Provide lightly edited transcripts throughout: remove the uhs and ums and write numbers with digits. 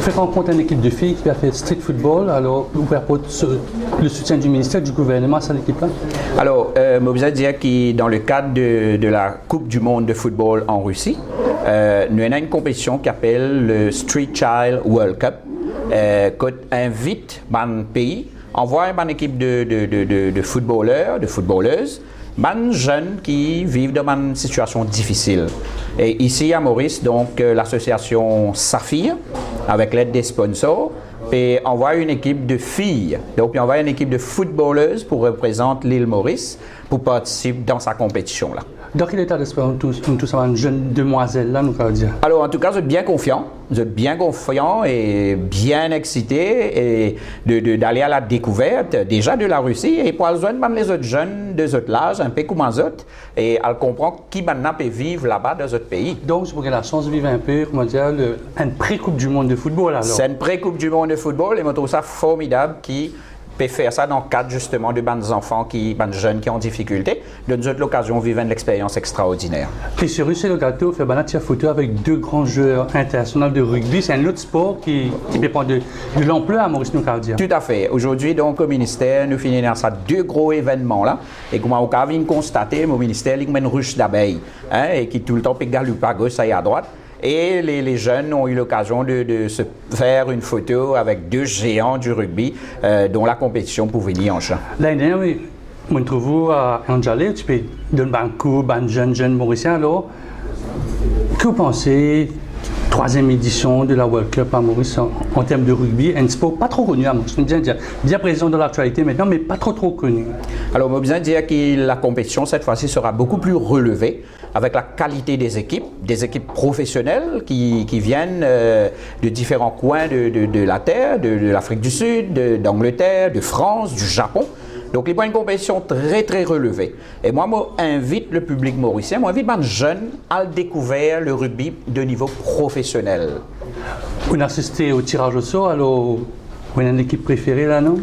fait rencontrer une équipe de filles qui a fait street football. Alors, vous pouvez apporter le soutien du ministère, du gouvernement à cette équipe-là? Alors, je veux dire que dans le cadre de la Coupe du monde de football en Russie, nous avons une compétition qui s'appelle le Street Child World Cup, qui invite un pays, envoie une équipe de footballeurs, de footballeuses, des jeunes qui vivent dans une situation difficile. Et ici à Maurice, donc l'association Saphir, avec l'aide des sponsors, et envoie une équipe de filles. Donc, on envoie une équipe de footballeuses pour représenter l'île Maurice pour participer dans sa compétition là. Dans quel état d'esprit tous ces jeunes demoiselles là, nous allons dire? Alors, en tout cas, je suis bien confiant. Je suis bien confiant et bien excité et d'aller à la découverte déjà de la Russie et pour rejoindre les autres jeunes de notre âge, un peu comme les autres, et à comprendre qui maintenant peut vivre là-bas dans notre pays. Donc, vous avez la chance de vivre un peu, comment dire, une pré-coupe du monde de football alors? C'est une pré-coupe du monde de football et je trouve ça formidable qui peut faire ça dans le cadre justement de bandes enfants, bandes jeunes qui ont difficulté, de nous autres l'occasion de vivre une expérience extraordinaire. Et sur Russie, le gâteau fait une photo avec deux grands joueurs internationaux de rugby. C'est un autre sport qui dépend de l'ampleur à Maurice Noucardia. Tout à fait. Aujourd'hui, donc, au ministère, nous finissons ça deux gros événements là. Et comme on a constaté, au ministère, il y a une ruche d'abeilles et qui tout le temps peut galoper à gauche et à droite. Et les jeunes ont eu l'occasion de se faire une photo avec deux géants du rugby dont la compétition pouvait venir en champ. L'année dernière, oui, on trouve à Anjalé, tu peux donner un coup, un jeune Mauricien. Alors, que vous pensez, troisième édition de la World Cup à Maurice en termes de rugby, un sport pas trop connu à Maurice, bien présent dans l'actualité maintenant, mais pas trop connu. Alors, on a besoin de dire que la compétition cette fois-ci sera beaucoup plus relevée avec la qualité des équipes professionnelles qui viennent de différents coins de la Terre, de l'Afrique du Sud, d'Angleterre, de France, du Japon. Donc, il y a une compétition très relevée. Et moi, j'invite le public mauricien, moi, j'invite les jeunes à découvrir le rugby de niveau professionnel. On a assisté au tirage au sort, alors vous avez une équipe préférée là, non?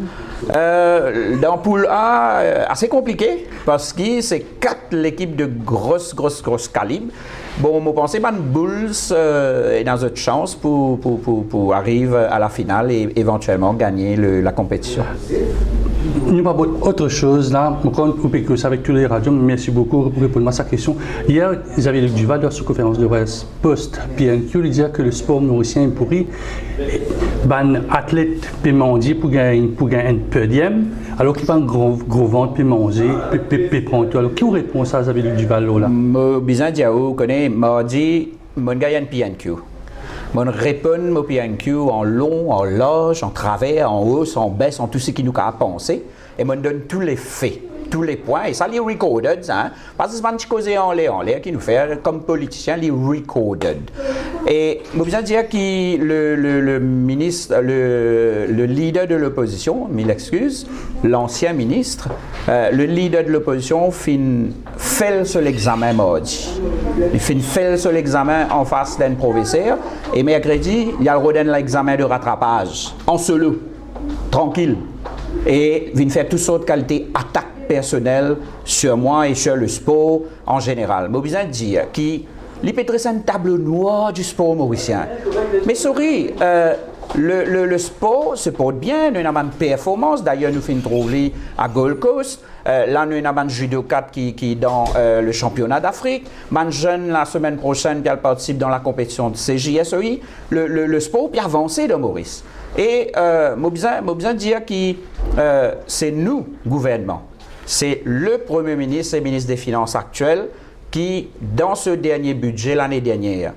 Dans poule A, assez compliqué parce que c'est 4 l'équipe de grosse calibre. Bon, je pense que les Bulls est dans une chance pour arriver à la finale et éventuellement gagner la compétition. Nous avons autre chose là, avec tous les radios, merci beaucoup pour répondre à sa question. Hier, Xavier-Luc Duval, dans sa conférence de presse post-PNQ, il disait que le sport mauricien est pourri. Un athlète peut manger pour gagner un podium, alors qu'il pas un gros ventre peut manger, peut prendre tout. Alors, qui vous répond à Xavier-Luc Duval là? Je bizarre Diao connaît mardi, mon gars un PNQ. On répond au PNQ en long, en large, en travers, en hausse, en baisse, en tout ce qui nous a pensé. Et on donne tous les faits, tous les points. Et ça, les recorded, hein, parce que c'est pas un petit causé en l'air qui nous fait, comme politicien, les recorded. Et je veux dire que le ministre, le leader de l'opposition, mille excuses, l'ancien ministre, le leader de l'opposition fait sur l'examen mardi. Il fait sur l'examen en face d'un professeur. Et mercredi, il y a l'examen de rattrapage, en solo, tranquille. Et il fait toutes sortes de qualités, attaques personnelles sur moi et sur le sport en général. Je veux bien dire qu'il peut dresser un tableau noir du sport mauricien. Mais sorry, le sport se porte bien, nous avons une performance. D'ailleurs, nous faisons trouver à Gold Coast. Là, nous avons un judokat qui est dans le championnat d'Afrique. Man jeune, la semaine prochaine, qui participe dans la compétition de CJSOI. Le sport peut avancer dans Maurice. Et je veux dire que c'est nous, gouvernement, c'est le Premier ministre et le ministre des Finances actuel qui, dans ce dernier budget l'année dernière,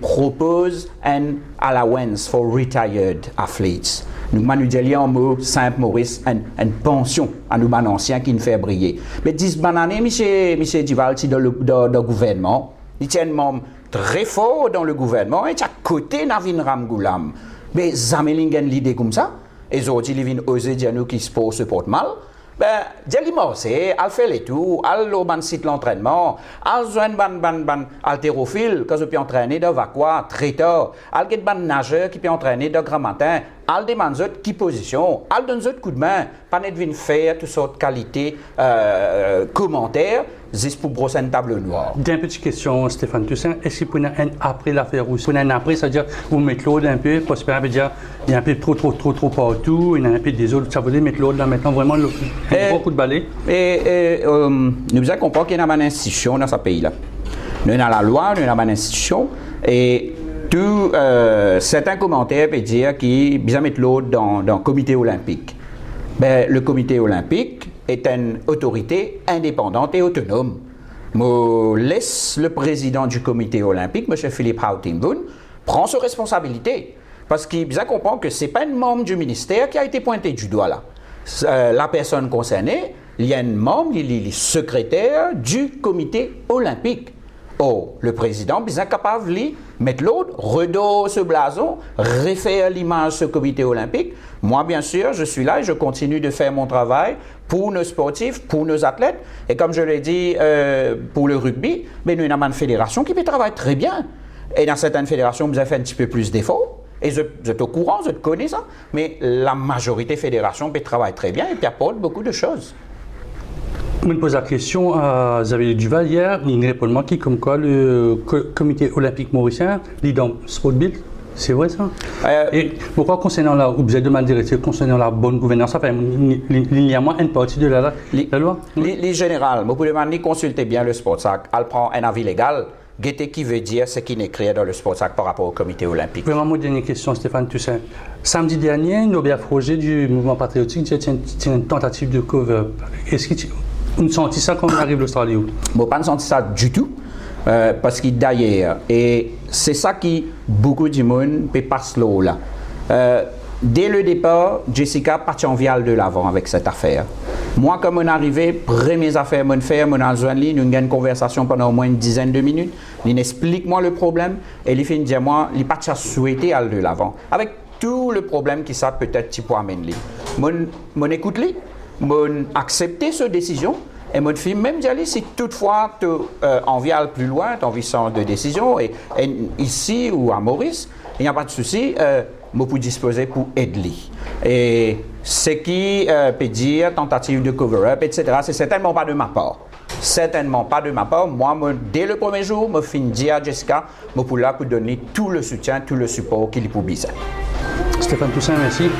propose un allowance for retired athletes. Nous disons en mot simple, Maurice, une pension à nous anciens qui nous fait briller. Mais 10 années, M. Duval, dans le gouvernement, il tient un membre très fort dans le gouvernement et à côté Navin Ramgoulam. Mais Zamelingen l'idée comme ça, et les autres, ils viennent oser dire nous qui se portent mal. Ben, Djeli Morsé, elle fait les tours, elle au site l'entraînement, elle joue un haltérophile, que je peux entraîner de Vakwa très tard, elle get ban nageur qui peut entraîner de grand matin, al demande zot qui position, al donne zot coup de main, pas net vin faire toutes sortes de qualités, commentaires, juste pour brosser une table noire. Une petite question, Stéphane Toussaint. Est-ce qu'il peut y avoir un après l'affaire ou si un après, c'est-à-dire vous mettez l'autre un peu, parce que dire il y a un peu trop partout, il y a un peu des autres, ça veut dire mettre l'autre là maintenant vraiment un gros coup de balai. Nous avons compris qu'il y a une institution dans ce pays-là. Nous avons la loi, nous avons une institution, et tout, certains commentaires peuvent dire qu'ils besoin mettre l'autre dans le comité olympique. Ben, le comité olympique est une autorité indépendante et autonome. Je laisse le président du comité olympique, M. Philippe Houghton-Boone, prendre ses responsabilités. Parce qu'il bien comprend que ce n'est pas un membre du ministère qui a été pointé du doigt là. La personne concernée, il y a un membre, il est secrétaire du comité olympique. Oh, le président est capable de mettre l'autre, redorer ce blason, refaire l'image de ce comité olympique. Moi, bien sûr, je suis là et je continue de faire mon travail pour nos sportifs, pour nos athlètes. Et comme je l'ai dit pour le rugby, mais nous avons une fédération qui travaille très bien. Et dans certaines fédérations, vous avez fait un petit peu plus d'efforts. Et vous êtes au courant, vous connaissez ça. Mais la majorité des fédérations travaille très bien et puis apporte beaucoup de choses. Je me pose la question à Xavier Duval hier, il répond qui comme quoi le comité olympique mauricien lit dans Sportbill. C'est vrai ça? Et pourquoi concernant la, vous avez demandé concernant la bonne gouvernance, enfin, il y a moins une partie de la loi? Les générales, vous pouvez demander consulter bien le Sportsac, elle prend un avis légal. Guettez qui veut dire ce qui est écrit dans le Sportsac par rapport au comité olympique. Vraiment, moi, dernière question, Stéphane Toussaint. Samedi dernier, Nobel Projet du mouvement patriotique tient une tentative de cover-up. Est-ce que vous sentez ça quand on arrive à l'Australie? Je n'ai pas senti ça du tout. Parce que d'ailleurs, et c'est ça qui beaucoup de monde peut passer là. Dès le départ, Jessica partit en vial de l'avant avec cette affaire. Moi, comme on est arrivé, première affaire que je fais, on a besoin de lui, nous avons une conversation pendant au moins une dizaine de minutes. Il explique-moi le problème et il fait dire moi, il pas souhaité aller de l'avant. Avec tout le problème qui ça peut-être tu peux amener. Mon écoute lui, mon accepter cette décision. Et mon film même dit si toutefois tu envies aller plus loin, tu envies sans de décision, et ici ou à Maurice, il n'y a pas de souci, je peux disposer pour aider. Et ce qui peut dire tentative de cover-up, etc., c'est certainement pas de ma part. Certainement pas de ma part. Moi, dès le premier jour, je finis dire à Jessica, je suis là pour donner tout le soutien, tout le support qu'il peut besoin. Stéphane Toussaint, merci.